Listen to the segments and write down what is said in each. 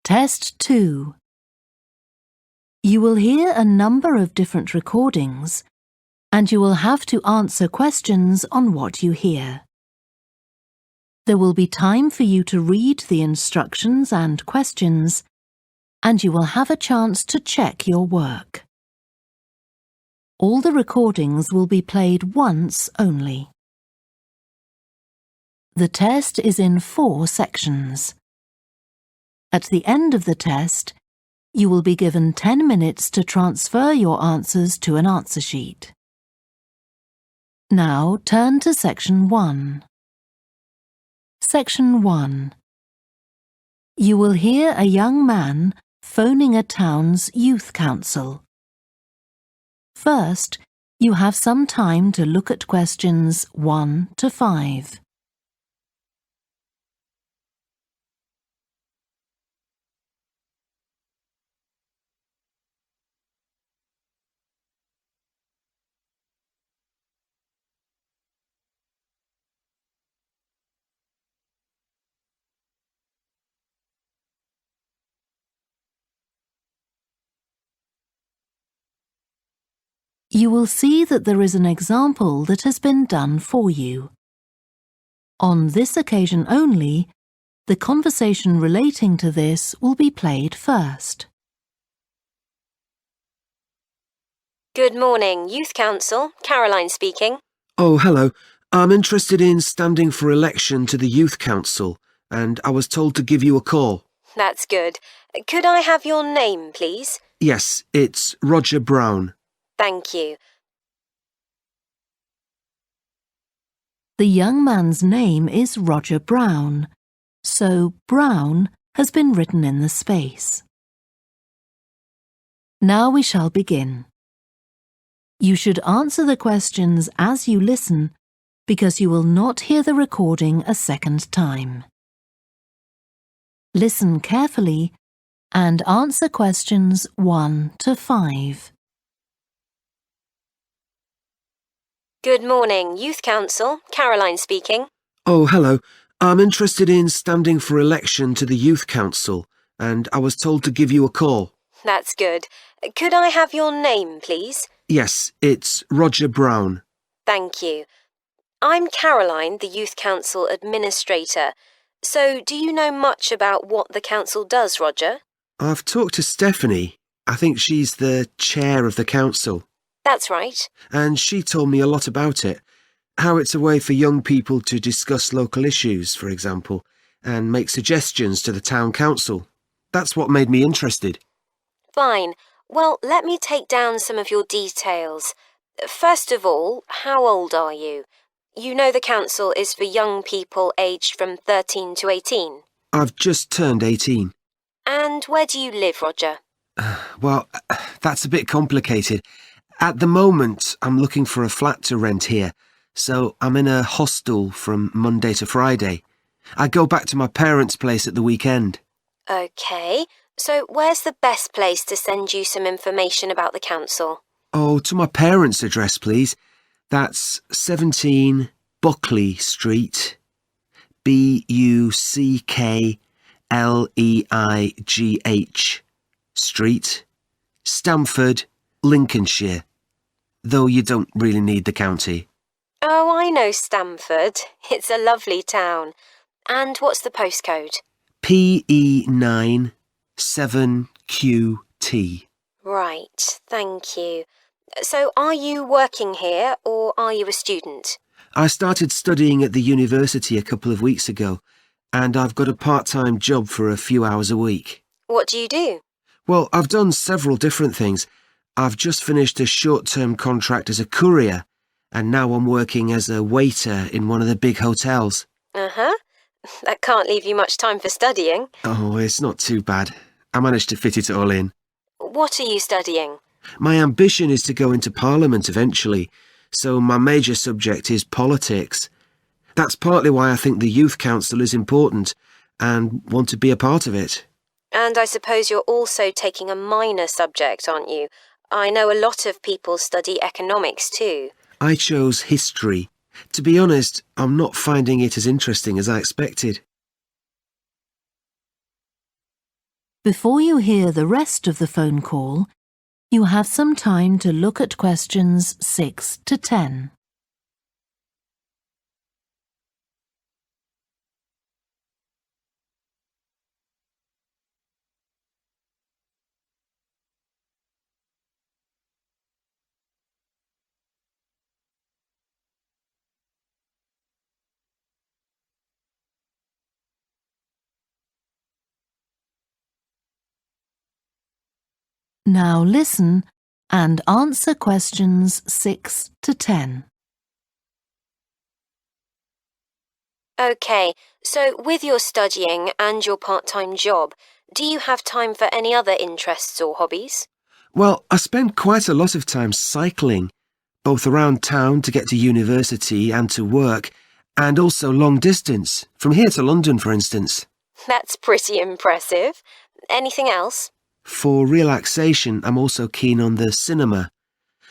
Test 2. You will hear a number of different recordings, and you will have to answer questions on what you hear. There will be time for you to read the instructions and questions, and you will have a chance to check your work. All the recordings will be played once only. The test is in 4 sections. At the end of the test, you will be given 10 minutes to transfer your answers to an answer sheet. Now turn to Section 1. Section 1. You will hear a young man phoning a town's youth council. First, you have some time to look at questions 1 to 5. You will see that there is an example that has been done for you. On this occasion only, the conversation relating to this will be played first. Good morning, Youth Council. Caroline speaking. Oh, hello. I'm interested in standing for election to the Youth Council, and I was told to give you a call. That's good. Could I have your name, please? Yes, it's Roger Brown. Thank you. The young man's name is Roger Brown, so Brown has been written in the space. Now we shall begin. You should answer the questions as you listen, because you will not hear the recording a second time. Listen carefully and answer questions 1 to 5. Good morning, Youth Council. Caroline speaking. Oh, hello. I'm interested in standing for election to the Youth Council, and I was told to give you a call. That's good. Could I have your name, please? Yes, it's Roger Brown. Thank you. I'm Caroline, the Youth Council Administrator. So, do you know much about what the council does, Roger? I've talked to Stephanie. I think she's the chair of the council. That's right. And she told me a lot about it. How it's a way for young people to discuss local issues, for example, and make suggestions to the town council. That's what made me interested. Fine. Well, let me take down some of your details. First of all, how old are you? You know the council is for young people aged from 13 to 18. I've just turned 18. And where do you live, Roger? Well, that's a bit complicated. At the moment, I'm looking for a flat to rent here, so I'm in a hostel from Monday to Friday. I go back to my parents' place at the weekend. OK, so where's the best place to send you some information about the council? Oh, to my parents' address, please. That's 17 Buckley Street, Buckleigh Street, Stamford, Lincolnshire. Though you don't really need the county. Oh, I know Stamford. It's a lovely town. And what's the postcode? PE9 7QT. Right, thank you. So are you working here or are you a student? I started studying at the university a couple of weeks ago, and I've got a part-time job for a few hours a week. What do you do? Well, I've done several different things. I've just finished a short-term contract as a courier, and now I'm working as a waiter in one of the big hotels. Uh-huh. That can't leave you much time for studying. Oh, it's not too bad. I managed to fit it all in. What are you studying? My ambition is to go into Parliament eventually, so my major subject is politics. That's partly why I think the Youth Council is important and want to be a part of it. And I suppose you're also taking a minor subject, aren't you? I know a lot of people study economics too. I chose history. To be honest, I'm not finding it as interesting as I expected. Before you hear the rest of the phone call, you have some time to look at questions 6 to 10. Now listen and answer questions 6 to 10. OK, so with your studying and your part-time job, do you have time for any other interests or hobbies? Well, I spend quite a lot of time cycling, both around town to get to university and to work, and also long distance, from here to London, for instance. That's pretty impressive. Anything else? For relaxation, I'm also keen on the cinema.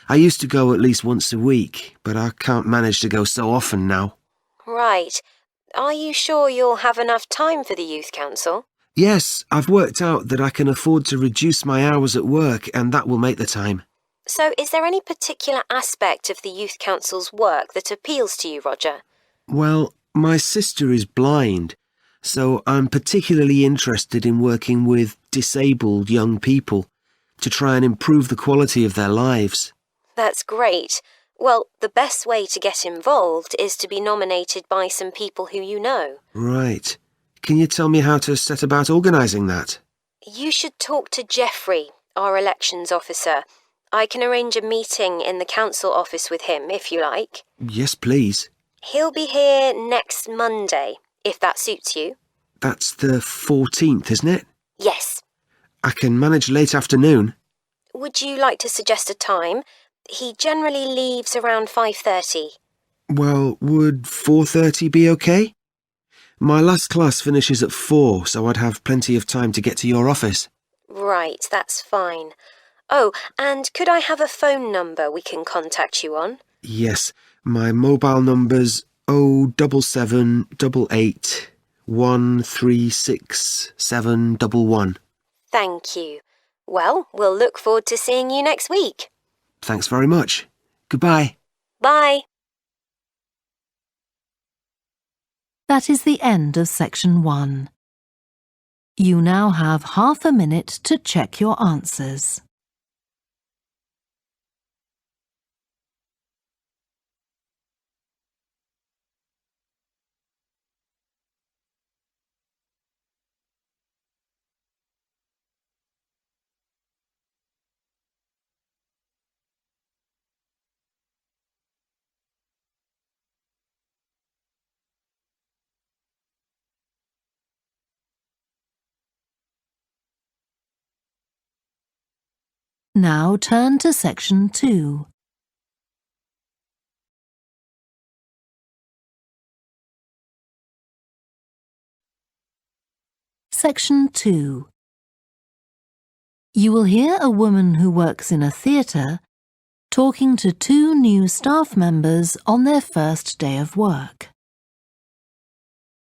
I used to go at least once a week, but I can't manage to go so often now. Right. Are you sure you'll have enough time for the Youth Council? Yes, I've worked out that I can afford to reduce my hours at work, and that will make the time. So is there any particular aspect of the Youth Council's work that appeals to you, Roger? Well, my sister is blind, so I'm particularly interested in working with disabled young people to try and improve the quality of their lives. That's great. Well, the best way to get involved is to be nominated by some people who you know. Right. Can you tell me how to set about organising that? You should talk to Jeffrey, our elections officer. I can arrange a meeting in the council office with him, if you like. Yes, please. He'll be here next Monday, if that suits you. That's the 14th, isn't it? Yes. I can manage late afternoon. Would you like to suggest a time? He generally leaves around 5:30. Well, would 4:30 be okay? My last class finishes at 4, so I'd have plenty of time to get to your office. Right, that's fine. Oh, and could I have a phone number we can contact you on? Yes, my mobile number's 07788 136 711. Thank you. Well, we'll look forward to seeing you next week. Thanks very much. Goodbye. Bye. That is the end of section 1. You now have half a minute to check your answers. Now turn to section 2. Section 2. You will hear a woman who works in a theatre talking to 2 new staff members on their first day of work.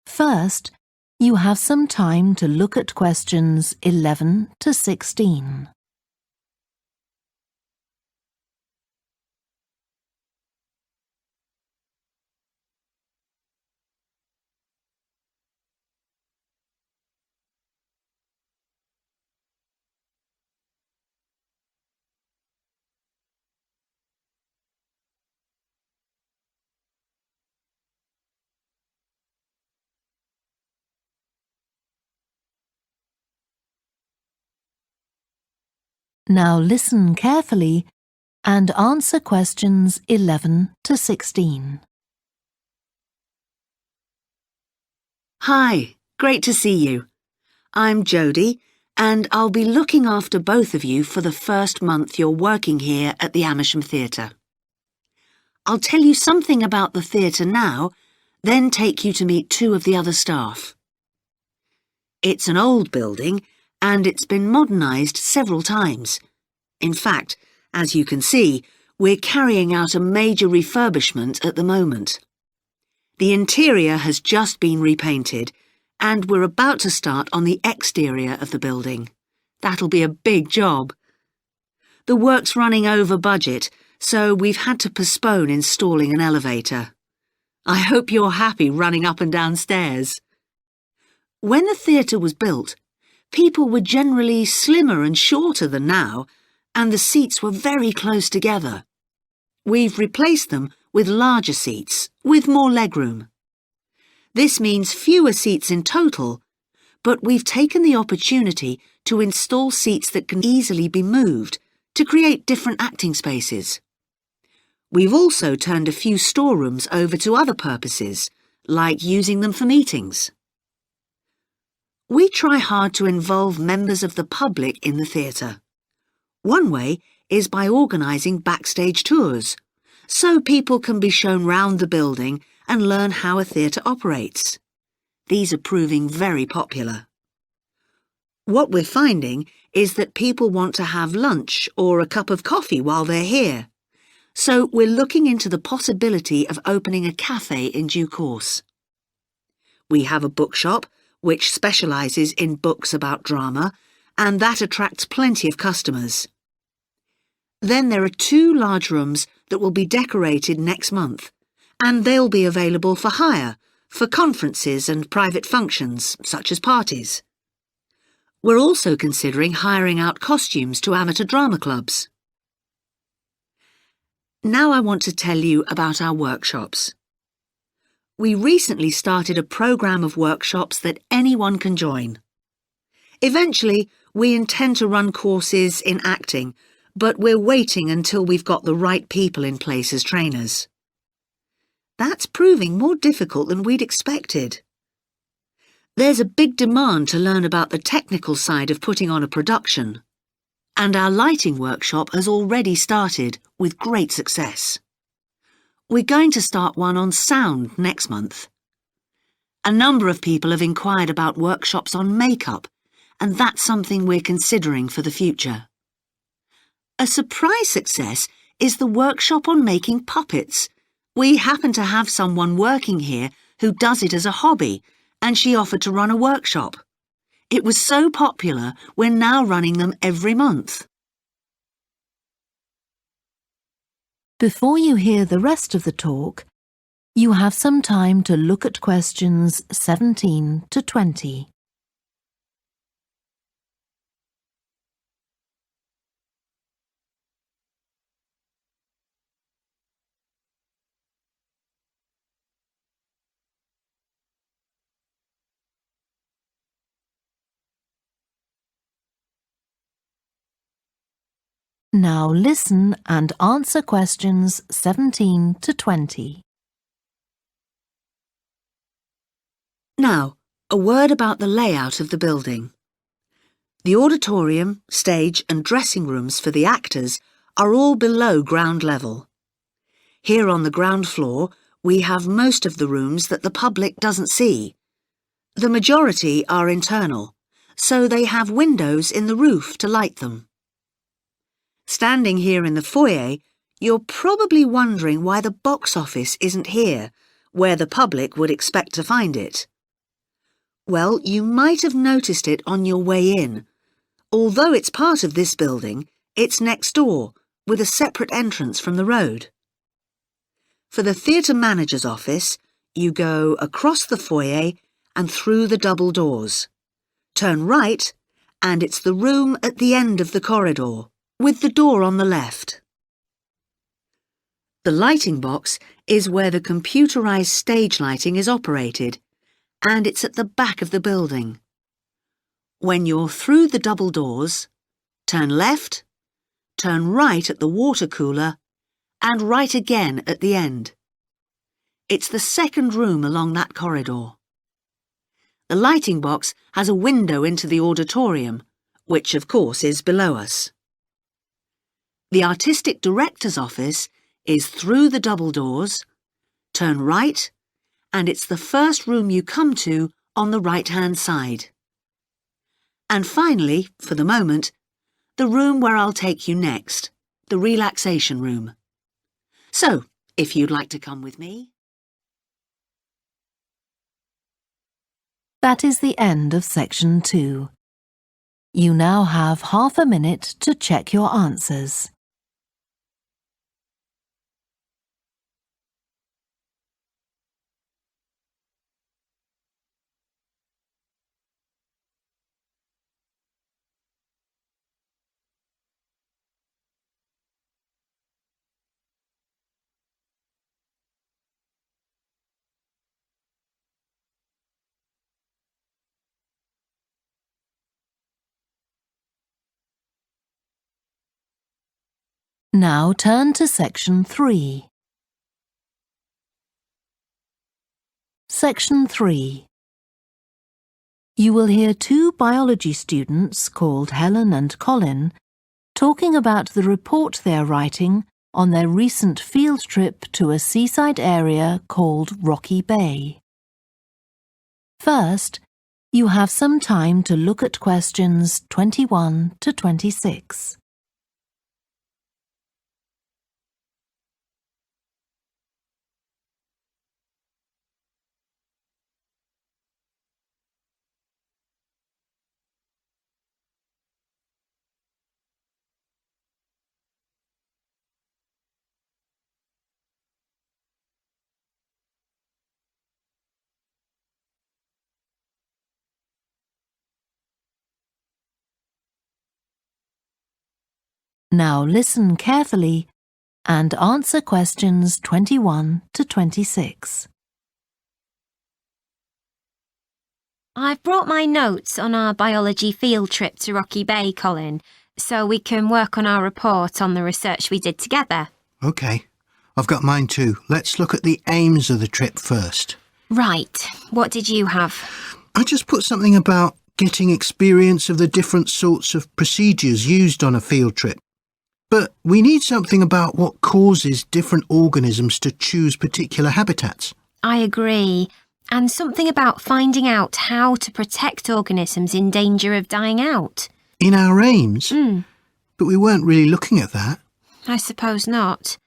First, you have some time to look at questions 11 to 16. Now listen carefully and answer questions 11 to 16. Hi, great to see you. I'm Jodie, and I'll be looking after both of you for the first month you're working here at the Amersham Theatre. I'll tell you something about the theatre now, then take you to meet 2 of the other staff. It's an old building, and it's been modernised several times. In fact, as you can see, we're carrying out a major refurbishment at the moment. The interior has just been repainted, and we're about to start on the exterior of the building. That'll be a big job. The work's running over budget, so we've had to postpone installing an elevator. I hope you're happy running up and down stairs. When the theatre was built, people were generally slimmer and shorter than now, and the seats were very close together. We've replaced them with larger seats, with more legroom. This means fewer seats in total, but we've taken the opportunity to install seats that can easily be moved to create different acting spaces. We've also turned a few storerooms over to other purposes, like using them for meetings. We try hard to involve members of the public in the theatre. One way is by organising backstage tours, so people can be shown round the building and learn how a theatre operates. These are proving very popular. What we're finding is that people want to have lunch or a cup of coffee while they're here, so we're looking into the possibility of opening a cafe in due course. We have a bookshop which specialises in books about drama, and that attracts plenty of customers. Then there are 2 large rooms that will be decorated next month, and they'll be available for hire, for conferences and private functions, such as parties. We're also considering hiring out costumes to amateur drama clubs. Now I want to tell you about our workshops. We recently started a programme of workshops that anyone can join. Eventually, we intend to run courses in acting, but we're waiting until we've got the right people in place as trainers. That's proving more difficult than we'd expected. There's a big demand to learn about the technical side of putting on a production, and our lighting workshop has already started with great success. We're going to start one on sound next month. A number of people have inquired about workshops on makeup, and that's something we're considering for the future. A surprise success is the workshop on making puppets. We happen to have someone working here who does it as a hobby, and she offered to run a workshop. It was so popular, we're now running them every month. Before you hear the rest of the talk, you have some time to look at questions 17 to 20. Now listen and answer questions 17 to 20. Now, a word about the layout of the building. The auditorium, stage and dressing rooms for the actors are all below ground level. Here on the ground floor, we have most of the rooms that the public doesn't see. The majority are internal, so they have windows in the roof to light them. Standing here in the foyer, you're probably wondering why the box office isn't here, where the public would expect to find it. Well, you might have noticed it on your way in. Although it's part of this building, it's next door, with a separate entrance from the road. For the theatre manager's office, you go across the foyer and through the double doors. Turn right, and it's the room at the end of the corridor, with the door on the left. The lighting box is where the computerized stage lighting is operated, and it's at the back of the building. When you're through the double doors, turn left, turn right at the water cooler, and right again at the end. It's the second room along that corridor. The lighting box has a window into the auditorium, which of course is below us. The artistic director's office is through the double doors, turn right, and it's the first room you come to on the right-hand side. And finally, for the moment, the room where I'll take you next, the relaxation room. So, if you'd like to come with me. That is the end of section 2. You now have half a minute to check your answers. Now turn to Section 3. Section 3. You will hear two biology students called Helen and Colin talking about the report they are writing on their recent field trip to a seaside area called Rocky Bay. First, you have some time to look at questions 21 to 26. Now listen carefully and answer questions 21 to 26. I've brought my notes on our biology field trip to Rocky Bay, Colin, so we can work on our report on the research we did together. OK. I've got mine too. Let's look at the aims of the trip first. Right. What did you have? I just put something about getting experience of the different sorts of procedures used on a field trip. But we need something about what causes different organisms to choose particular habitats. I agree. And something about finding out how to protect organisms in danger of dying out. In our aims? But we weren't really looking at that. I suppose not.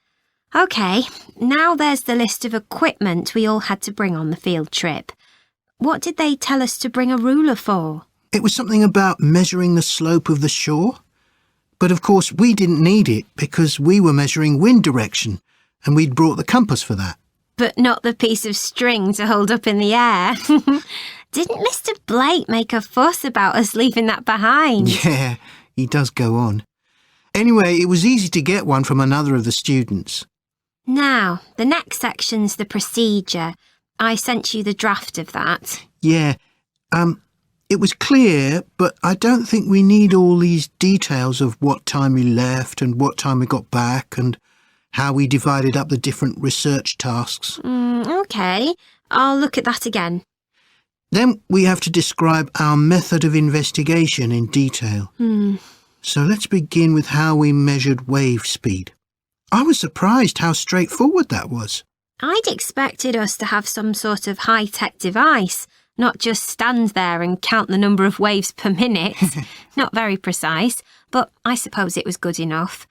OK, now there's the list of equipment we all had to bring on the field trip. What did they tell us to bring a ruler for? It was something about measuring the slope of the shore. But of course we didn't need it because we were measuring wind direction and we'd brought the compass for that. But not the piece of string to hold up in the air. Didn't Mr. Blake make a fuss about us leaving that behind? Yeah, he does go on. Anyway, it was easy to get one from another of the students. Now, the next section's the procedure. I sent you the draft of that. Yeah, it was clear, but I don't think we need all these details of what time we left and what time we got back and how we divided up the different research tasks. OK, I'll look at that again. Then we have to describe our method of investigation in detail. So let's begin with how we measured wave speed. I was surprised how straightforward that was. I'd expected us to have some sort of high-tech device, not just stand there and count the number of waves per minute. Not very precise, but I suppose it was good enough.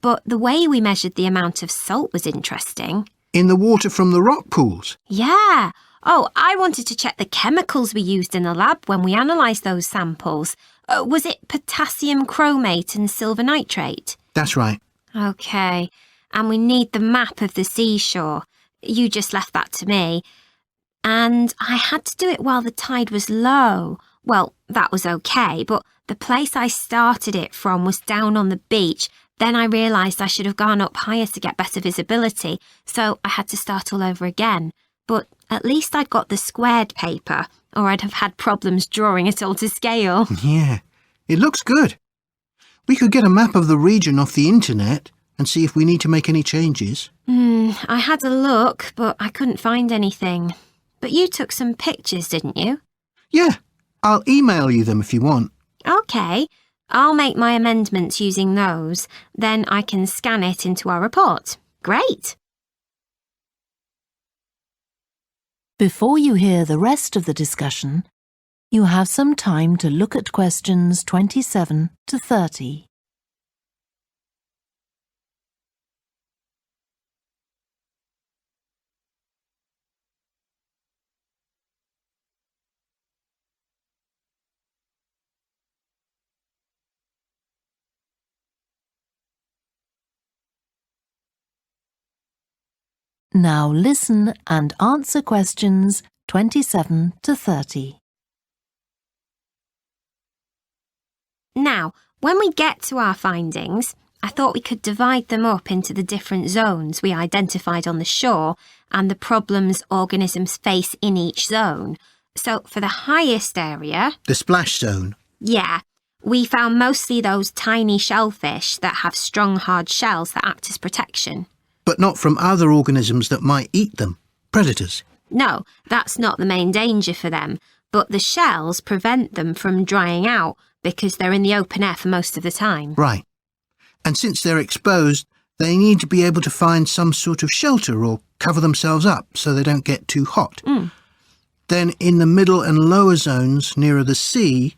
But the way we measured the amount of salt was interesting. In the water from the rock pools? Yeah. Oh, I wanted to check the chemicals we used in the lab when we analysed those samples. Was it potassium chromate and silver nitrate? That's right. OK. And we need the map of the seashore. You just left that to me. And I had to do it while the tide was low. Well, that was OK, but the place I started it from was down on the beach. Then I realised I should have gone up higher to get better visibility, so I had to start all over again. But at least I'd got the squared paper, or I'd have had problems drawing it all to scale. Yeah, it looks good. We could get a map of the region off the internet and see if we need to make any changes. I had a look, but I couldn't find anything. But you took some pictures, didn't you? Yeah, I'll email you them if you want. OK. I'll make my amendments using those. Then I can scan it into our report. Great. Before you hear the rest of the discussion, you have some time to look at questions 27 to 30. Now listen and answer questions 27 to 30. Now, when we get to our findings, I thought we could divide them up into the different zones we identified on the shore and the problems organisms face in each zone. So for the highest area... The splash zone. Yeah, we found mostly those tiny shellfish that have strong hard shells that act as protection. But not from other organisms that might eat them. Predators. No, that's not the main danger for them, but the shells prevent them from drying out because they're in the open air for most of the time. Right. And since they're exposed, they need to be able to find some sort of shelter or cover themselves up so they don't get too hot. Then in the middle and lower zones, nearer the sea,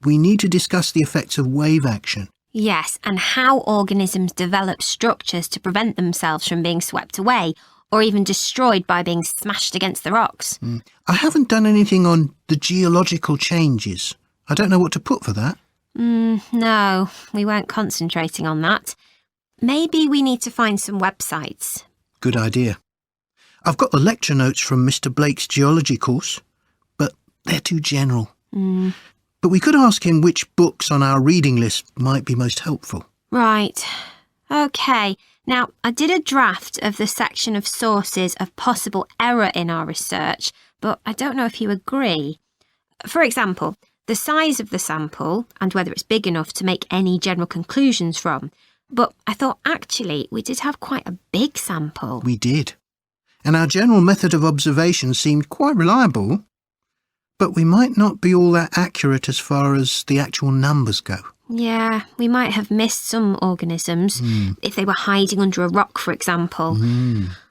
we need to discuss the effects of wave action. Yes, and how organisms develop structures to prevent themselves from being swept away or even destroyed by being smashed against the rocks. I haven't done anything on the geological changes. I don't know what to put for that. No, we weren't concentrating on that. Maybe we need to find some websites. Good idea. I've got the lecture notes from Mr. Blake's geology course, but they're too general. But we could ask him which books on our reading list might be most helpful. Right. OK. Now, I did a draft of the section of sources of possible error in our research, but I don't know if you agree. For example, the size of the sample and whether it's big enough to make any general conclusions from. But I thought actually we did have quite a big sample. We did. And our general method of observation seemed quite reliable. But we might not be all that accurate as far as the actual numbers go. Yeah, we might have missed some organisms, if they were hiding under a rock, for example.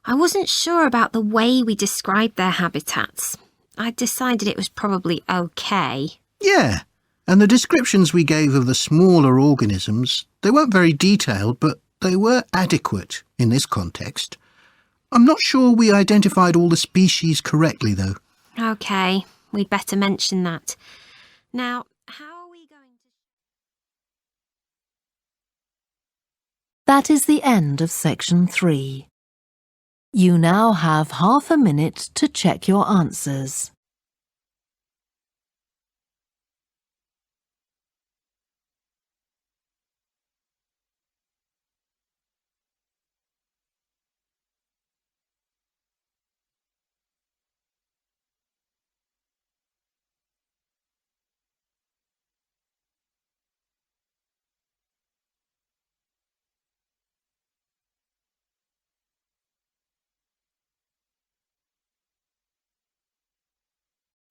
I wasn't sure about the way we described their habitats. I decided it was probably OK. Yeah, and the descriptions we gave of the smaller organisms, they weren't very detailed, but they were adequate in this context. I'm not sure we identified all the species correctly, though. OK, we'd better mention that. Now, how are we going to... That is the end of section 3. You now have half a minute to check your answers.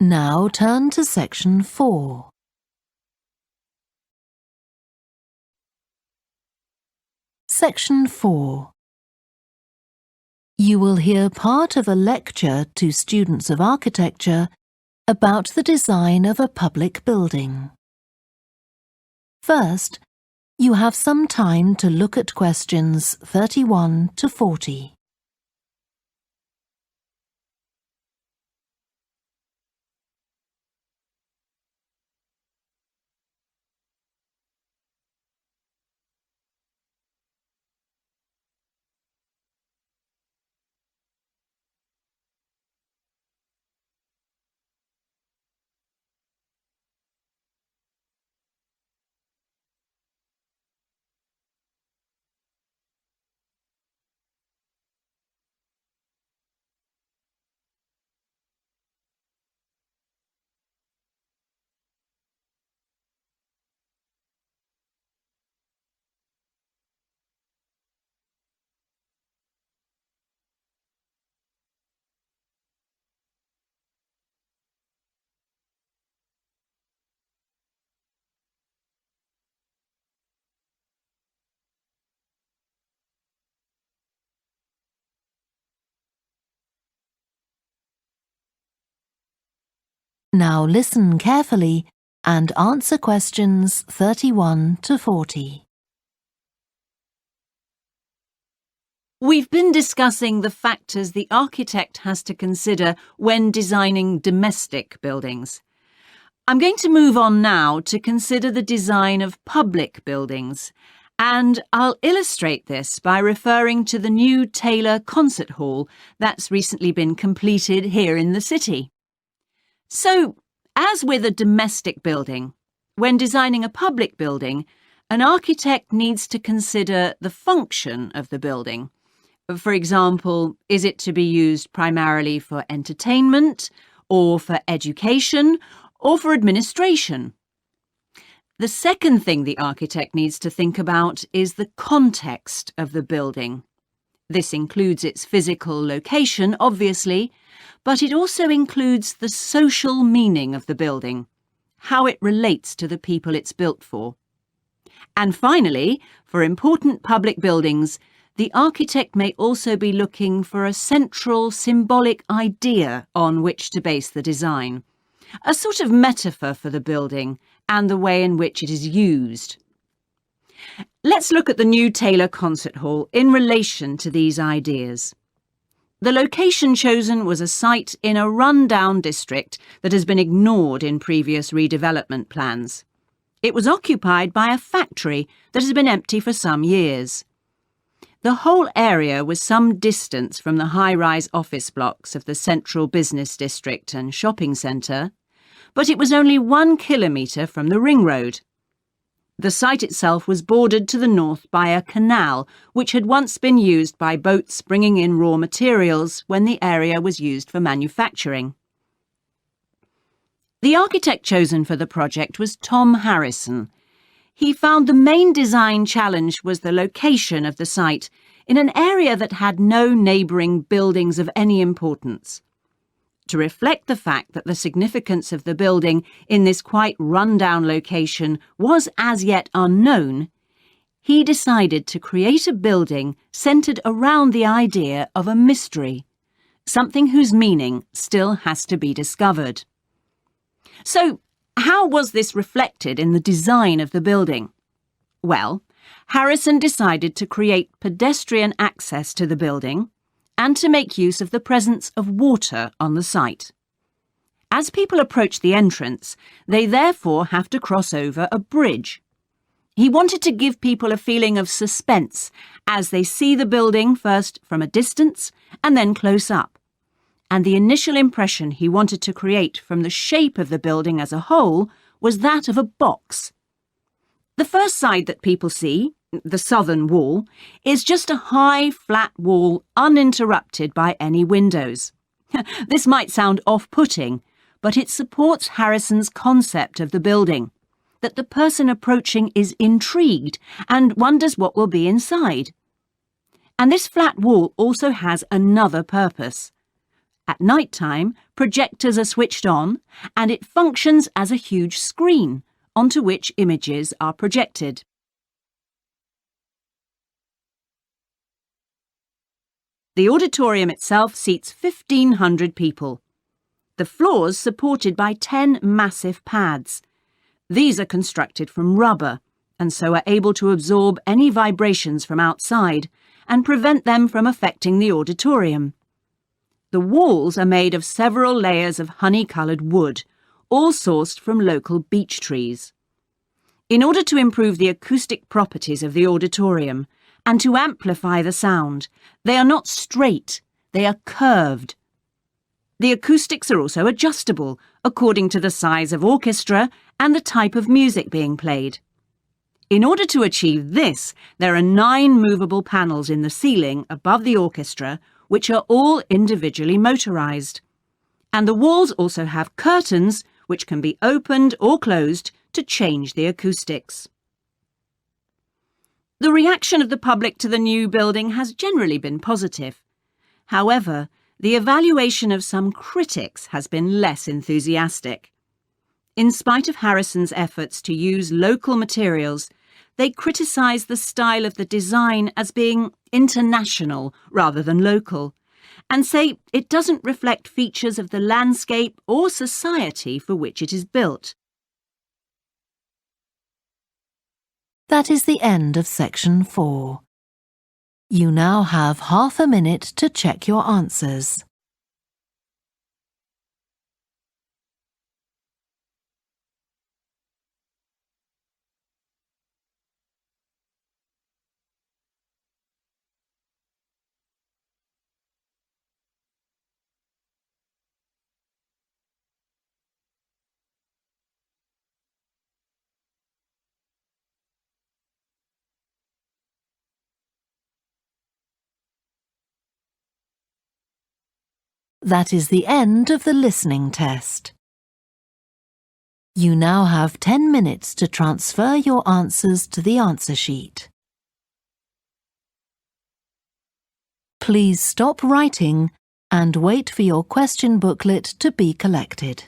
Now turn to section 4. Section 4. You will hear part of a lecture to students of architecture about the design of a public building. First, you have some time to look at questions 31 to 40. Now listen carefully and answer questions 31 to 40. We've been discussing the factors the architect has to consider when designing domestic buildings. I'm going to move on now to consider the design of public buildings And I'll illustrate this by referring to the new Taylor Concert Hall that's recently been completed here in the city. So, as with a domestic building, when designing a public building, an architect needs to consider the function of the building. For example, is it to be used primarily for entertainment, or for education, or for administration? The second thing the architect needs to think about is the context of the building. This includes its physical location, obviously, but it also includes the social meaning of the building, how it relates to the people it's built for. And finally, for important public buildings, the architect may also be looking for a central symbolic idea on which to base the design, a sort of metaphor for the building and the way in which it is used. Let's look at the new Taylor Concert Hall in relation to these ideas. The location chosen was a site in a run-down district that has been ignored in previous redevelopment plans. It was occupied by a factory that has been empty for some years. The whole area was some distance from the high-rise office blocks of the central business district and shopping centre, but it was only 1 kilometre from the ring road. The site itself was bordered to the north by a canal, which had once been used by boats bringing in raw materials when the area was used for manufacturing. The architect chosen for the project was Tom Harrison. He found the main design challenge was the location of the site in an area that had no neighbouring buildings of any importance. To reflect the fact that the significance of the building in this quite run-down location was as yet unknown, he decided to create a building centred around the idea of a mystery, something whose meaning still has to be discovered. So, how was this reflected in the design of the building? Well, Harrison decided to create pedestrian access to the building and to make use of the presence of water on the site. As people approach the entrance, they therefore have to cross over a bridge. He wanted to give people a feeling of suspense as they see the building first from a distance and then close up. And the initial impression he wanted to create from the shape of the building as a whole was that of a box. The first side that people see, the southern wall, is just a high, flat wall uninterrupted by any windows. This might sound off-putting, but it supports Harrison's concept of the building, that the person approaching is intrigued and wonders what will be inside. And this flat wall also has another purpose. At night time, projectors are switched on, and it functions as a huge screen onto which images are projected. The auditorium itself seats 1,500 people. The floors supported by 10 massive pads. These are constructed from rubber and so are able to absorb any vibrations from outside and prevent them from affecting the auditorium. The walls are made of several layers of honey-coloured wood, all sourced from local beech trees. In order to improve the acoustic properties of the auditorium and to amplify the sound, they are not straight, they are curved. The acoustics are also adjustable according to the size of orchestra and the type of music being played. In order to achieve this, there are 9 movable panels in the ceiling above the orchestra, which are all individually motorised. And the walls also have curtains which can be opened or closed to change the acoustics. The reaction of the public to the new building has generally been positive. However, the evaluation of some critics has been less enthusiastic. In spite of Harrison's efforts to use local materials, they criticise the style of the design as being international rather than local, and say it doesn't reflect features of the landscape or society for which it is built. That is the end of section 4. You now have half a minute to check your answers. That is the end of the listening test. You now have 10 minutes to transfer your answers to the answer sheet. Please stop writing and wait for your question booklet to be collected.